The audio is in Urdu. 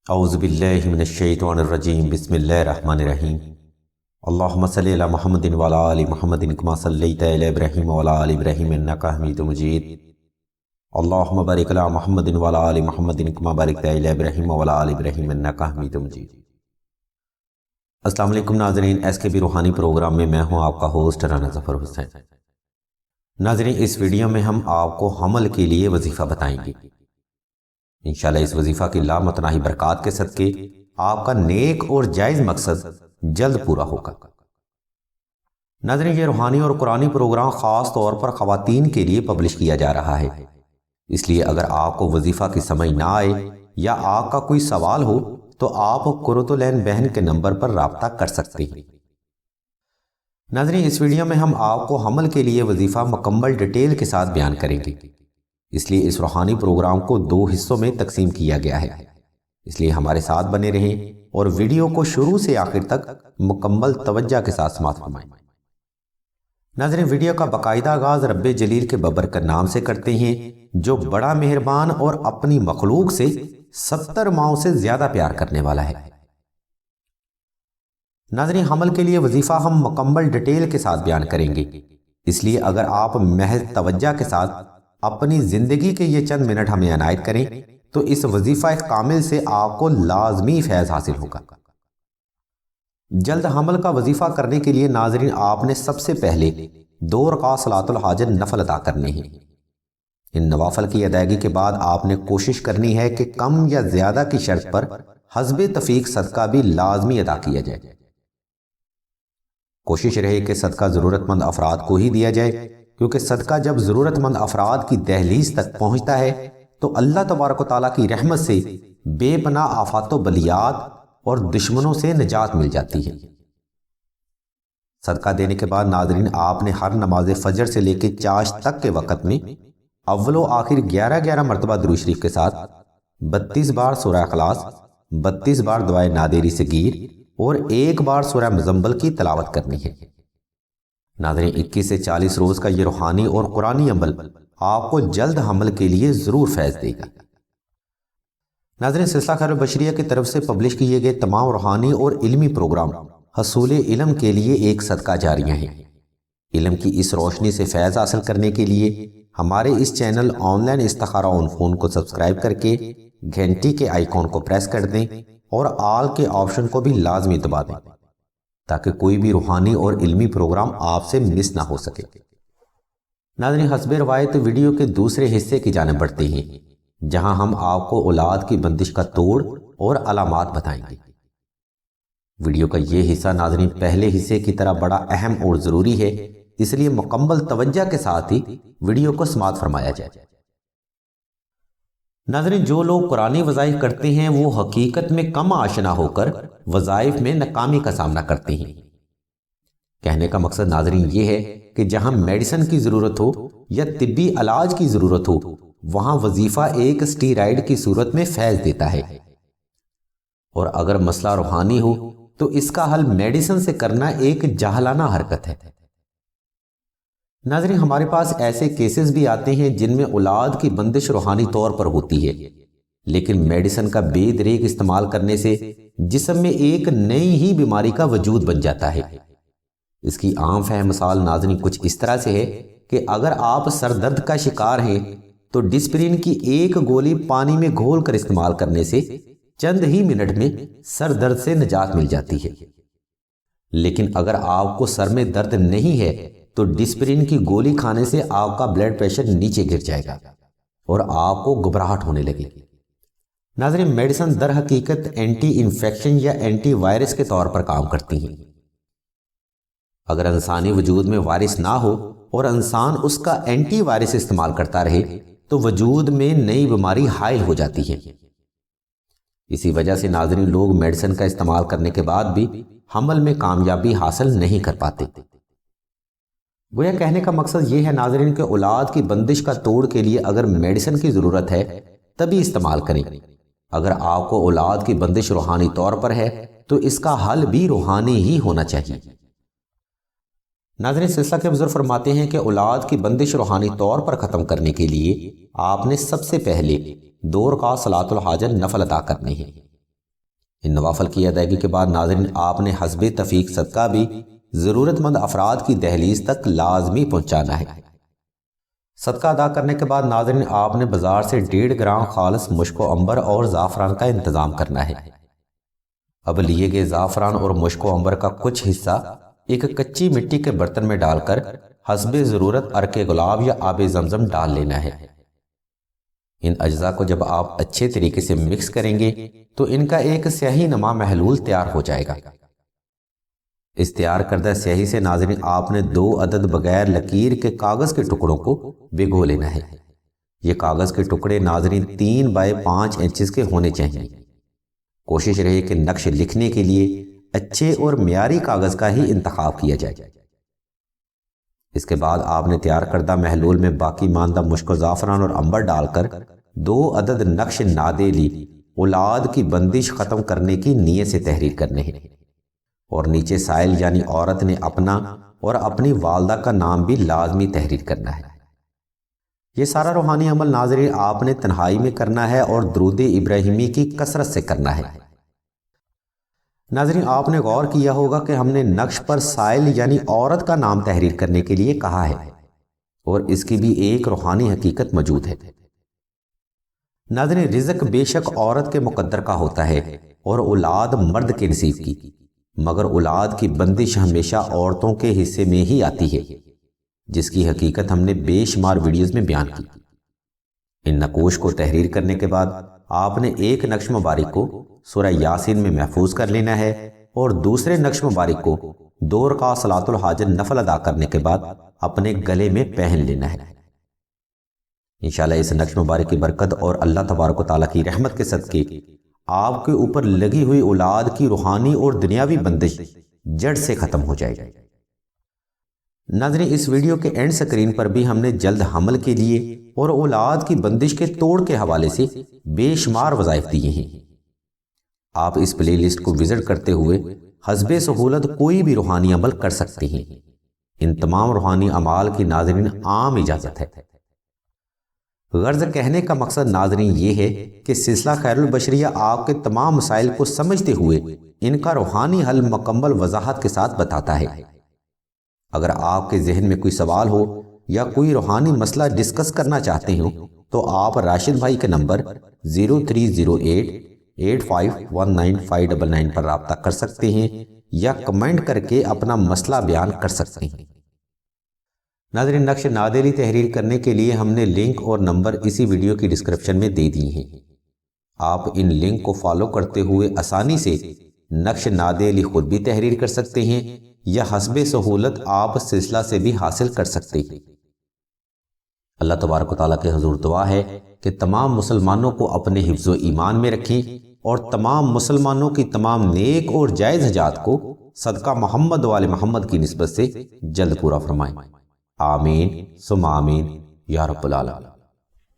اعوذ باللہ من الشیطان الرجیم بسم اللہ الرحمن الرحیم اللہم صلی علی محمد وعلی آل محمد کما صلیت علی ابراہیم وعلی آل ابراہیم انک حمید مجید اللہم بارک علی محمد وعلی آل محمد کما بارکت علی ابراہیم وعلی آل ابراہیم انک حمید مجید۔ السلام علیکم ناظرین، ایس کے بی روحانی پروگرام میں میں ہوں آپ کا ہوسٹ رانا ظفر حسین۔ ناظرین، اس ویڈیو میں ہم آپ کو حمل کے لیے وظیفہ بتائیں گے۔ انشاءاللہ اس وظیفہ کی لامتناہی برکات کے صدقے آپ کا نیک اور جائز مقصد جلد پورا ہوگا۔ ناظرین، یہ روحانی اور قرآنی پروگرام خاص طور پر خواتین کے لیے پبلش کیا جا رہا ہے، اس لیے اگر آپ کو وظیفہ کی سمجھ نہ آئے یا آپ کا کوئی سوال ہو تو آپ قرۃ العین بہن کے نمبر پر رابطہ کر سکتے ہیں۔ ناظرین، اس ویڈیو میں ہم آپ کو حمل کے لیے وظیفہ مکمل ڈیٹیل کے ساتھ بیان کریں گے، اس لیے اس روحانی پروگرام کو 2 حصوں میں تقسیم کیا گیا ہے، اس لیے ہمارے ساتھ بنے رہیں اور ویڈیو کو شروع سے آخر تک مکمل توجہ کے ساتھ سماعت فرمائیں۔ ناظرین، ویڈیو کا باقاعدہ آغاز رب جلیل کے بابرکت نام سے کرتے ہیں جو بڑا مہربان اور اپنی مخلوق سے 70 ماؤں سے زیادہ پیار کرنے والا ہے۔ ناظرین، حمل کے لیے وظیفہ ہم مکمل ڈیٹیل کے ساتھ بیان کریں گے، اس لیے اگر آپ محض توجہ کے ساتھ اپنی زندگی کے یہ چند منٹ ہمیں عنایت کریں تو اس وظیفہ کامل سے آپ کو لازمی فیض حاصل ہوگا۔ جلد حمل کا وظیفہ کرنے کے لیے ناظرین، آپ نے سب سے پہلے 2 رکعت صلاۃ الحاجت نفل ادا کرنے ہیں۔ ان نوافل کی ادائیگی کے بعد آپ نے کوشش کرنی ہے کہ کم یا زیادہ کی شرط پر حسب تفیق صدقہ بھی لازمی ادا کیا جائے۔ کوشش رہے کہ صدقہ ضرورت مند افراد کو ہی دیا جائے، کیونکہ صدقہ جب ضرورت مند افراد کی دہلیز تک پہنچتا ہے تو اللہ تبارک و تعالیٰ کی رحمت سے بے پناہ آفات و بلیات اور دشمنوں سے نجات مل جاتی ہے۔ صدقہ دینے کے بعد ناظرین، آپ نے ہر نماز فجر سے لے کے چاش تک کے وقت میں اول و آخر 11 مرتبہ درود شریف کے ساتھ 32 بار سورہ اخلاص، 32 بار دعائے نادری صغیر اور 1 بار سورہ مزمل کی تلاوت کرنی ہے۔ ناظرین، 21 سے 40 روز کا یہ روحانی اور قرآنی عمل آپ کو جلد حمل کے لیے ضرور فیض دے گا۔ ناظرین، سلسلہ خیر البشریہ کی طرف سے پبلش کیے گئے تمام روحانی اور علمی پروگرام حصول علم کے لیے ایک صدقہ جاریہ ہیں۔ علم کی اس روشنی سے فیض حاصل کرنے کے لیے ہمارے اس چینل آن لائن استخارہ آن فون کو سبسکرائب کر کے گھنٹی کے آئیکن کو پریس کر دیں اور آل کے آپشن کو بھی لازمی دبا دیں تاکہ کوئی بھی روحانی اور علمی پروگرام آپ سے مس نہ ہو سکے۔ ناظرین، حسب روایت ویڈیو کے دوسرے حصے کی جانب بڑھتے ہیں، جہاں ہم آپ کو اولاد کی بندش کا توڑ اور علامات بتائیں گے۔ ویڈیو کا یہ حصہ ناظرین پہلے حصے کی طرح بڑا اہم اور ضروری ہے، اس لیے مکمل توجہ کے ساتھ ہی ویڈیو کو سماعت فرمایا جائے۔ ناظرین، جو لوگ قرآنی وظائف کرتے ہیں وہ حقیقت میں کم آشنا ہو کر وظائف میں ناکامی کا سامنا کرتے ہیں۔ کہنے کا مقصد ناظرین یہ ہے کہ جہاں میڈیسن کی ضرورت ہو یا طبی علاج کی ضرورت ہو، وہاں وظیفہ ایک اسٹیرائڈ کی صورت میں فیض دیتا ہے، اور اگر مسئلہ روحانی ہو تو اس کا حل میڈیسن سے کرنا ایک جاہلانہ حرکت ہے۔ ناظرین، ہمارے پاس ایسے کیسز بھی آتے ہیں جن میں اولاد کی بندش روحانی طور پر ہوتی ہے، لیکن میڈیسن کا بے دریغ استعمال کرنے سے جسم میں ایک نئی ہی بیماری کا وجود بن جاتا ہے۔ اس کی عام فہم مثال ناظرین کچھ اس طرح سے ہے کہ اگر آپ سر درد کا شکار ہیں تو ڈسپرین کی 1 گولی پانی میں گھول کر استعمال کرنے سے چند ہی منٹ میں سر درد سے نجات مل جاتی ہے، لیکن اگر آپ کو سر میں درد نہیں ہے تو ڈسپرین کی گولی کھانے سے آپ کا بلڈ پریشر نیچے گر جائے گا اور آپ کو گھبراہٹ ہونے لگے گی۔ ناظرین، میڈیسن در حقیقت اینٹی انفیکشن یا اینٹی وائرس کے طور پر کام کرتی ہیں۔ اگر انسانی وجود میں وائرس نہ ہو اور انسان اس کا اینٹی وائرس استعمال کرتا رہے تو وجود میں نئی بیماری حائل ہو جاتی ہے۔ اسی وجہ سے ناظرین لوگ میڈیسن کا استعمال کرنے کے بعد بھی حمل میں کامیابی حاصل نہیں کر پاتے۔ گویا کہنے کا مقصد یہ ہے ناظرین کہ اولاد کی بندش کا توڑ کے لیے اگر میڈیسن کی ضرورت ہے تبھی استعمال کریں، اگر آپ کو اولاد کی بندش روحانی طور پر ہے تو اس کا حل بھی روحانی ہی ہونا چاہیے۔ ناظرین، سلسلہ کے بزرگ فرماتے ہیں کہ اولاد کی بندش روحانی طور پر ختم کرنے کے لیے آپ نے سب سے پہلے 2 رکعت صلاۃ الحاجت نفل ادا کرنے ہیں۔ ان نوافل کی ادائیگی کے بعد ناظرین آپ نے حسب تفیق صدقہ بھی ضرورت مند افراد کی دہلیز تک لازمی پہنچانا ہے۔ صدقہ ادا کرنے کے بعد ناظرین آپ نے بازار سے 1.5 گرام خالص مشک و عنبر اور زعفران کا انتظام کرنا ہے۔ اب لیے گئے زعفران اور مشک و عنبر کا کچھ حصہ ایک کچی مٹی کے برتن میں ڈال کر حسب ضرورت عرق گلاب یا آب زمزم ڈال لینا ہے۔ ان اجزاء کو جب آپ اچھے طریقے سے مکس کریں گے تو ان کا ایک سیاہی نما محلول تیار ہو جائے گا۔ اس تیار کردہ سیاہی سے ناظرین آپ نے 2 عدد بغیر لکیر کے کاغذ کے ٹکڑوں کو بھگو لینا ہے۔ یہ کاغذ کے ٹکڑے ناظرین 3 بائی 5 انچز کے ہونے چاہیے۔ کوشش رہے کہ نقش لکھنے کے لیے اچھے اور معیاری کاغذ کا ہی انتخاب کیا جائے۔ اس کے بعد آپ نے تیار کردہ محلول میں باقی ماندہ مشک و زعفران اور عنبر ڈال کر 2 عدد نقش نادیلی اولاد کی بندش ختم کرنے کی نیت سے تحریر کرنے ہیں، اور نیچے سائل یعنی عورت نے اپنا اور اپنی والدہ کا نام بھی لازمی تحریر کرنا ہے۔ یہ سارا روحانی عمل ناظرین آپ نے تنہائی میں کرنا ہے اور درود ابراہیمی کی کثرت سے کرنا ہے۔ ناظرین آپ نے غور کیا ہوگا کہ ہم نے نقش پر سائل یعنی عورت کا نام تحریر کرنے کے لیے کہا ہے، اور اس کی بھی ایک روحانی حقیقت موجود ہے۔ ناظرین رزق بے شک عورت کے مقدر کا ہوتا ہے اور اولاد مرد کے نصیب کی، مگر اولاد کی بندش ہمیشہ عورتوں کے حصے میں ہی آتی ہے، جس کی حقیقت ہم نے بے شمار ویڈیوز میں بیان کی۔ ان نقوش کو تحریر کرنے کے بعد آپ نے ایک نقش مبارک کو سورہ یاسین میں محفوظ کر لینا ہے، اور دوسرے نقش مبارک کو 2 رکعت صلاۃ الحاجت نفل ادا کرنے کے بعد اپنے گلے میں پہن لینا ہے۔ انشاءاللہ اس نقش مبارک کی برکت اور اللہ تبارک و تعالیٰ کی رحمت کے صدقے آپ کے اوپر لگی ہوئی اولاد کی روحانی اور دنیاوی بندش جڑ سے ختم ہو جائے گی۔ ناظرین اس ویڈیو کے اینڈ سکرین پر بھی ہم نے جلد حمل کے لیے اور اولاد کی بندش کے توڑ کے حوالے سے بے شمار وظائف دیے ہیں۔ آپ اس پلے لسٹ کو وزٹ کرتے ہوئے حسب سہولت کوئی بھی روحانی عمل کر سکتے ہیں۔ ان تمام روحانی اعمال کی ناظرین عام اجازت ہے۔ غرض کہنے کا مقصد ناظرین یہ ہے کہ سلسلہ خیر البشریہ آپ کے تمام مسائل کو سمجھتے ہوئے ان کا روحانی حل مکمل وضاحت کے ساتھ بتاتا ہے۔ اگر آپ کے ذہن میں کوئی سوال ہو یا کوئی روحانی مسئلہ ڈسکس کرنا چاہتے ہو تو آپ راشد بھائی کے نمبر 0308851959 پر رابطہ کر سکتے ہیں یا کمنٹ کر کے اپنا مسئلہ بیان کر سکتے ہیں۔ ناظرین نقش نادیلی تحریر کرنے کے لیے ہم نے لنک اور نمبر اسی ویڈیو کی ڈسکرپشن میں دے دی ہیں۔ آپ ان لنک کو فالو کرتے ہوئے آسانی سے نقش نادیلی خود بھی تحریر کر سکتے ہیں یا حسب سہولت آپ سلسلہ سے بھی حاصل کر سکتے ہیں۔ اللہ تبارک و تعالیٰ کے حضور دعا ہے کہ تمام مسلمانوں کو اپنے حفظ و ایمان میں رکھیں اور تمام مسلمانوں کی تمام نیک اور جائز حاجات کو صدقہ محمد و آل محمد کی نسبت سے جلد پورا فرمائیں۔ آمین ثم آمین یا رب العالمین۔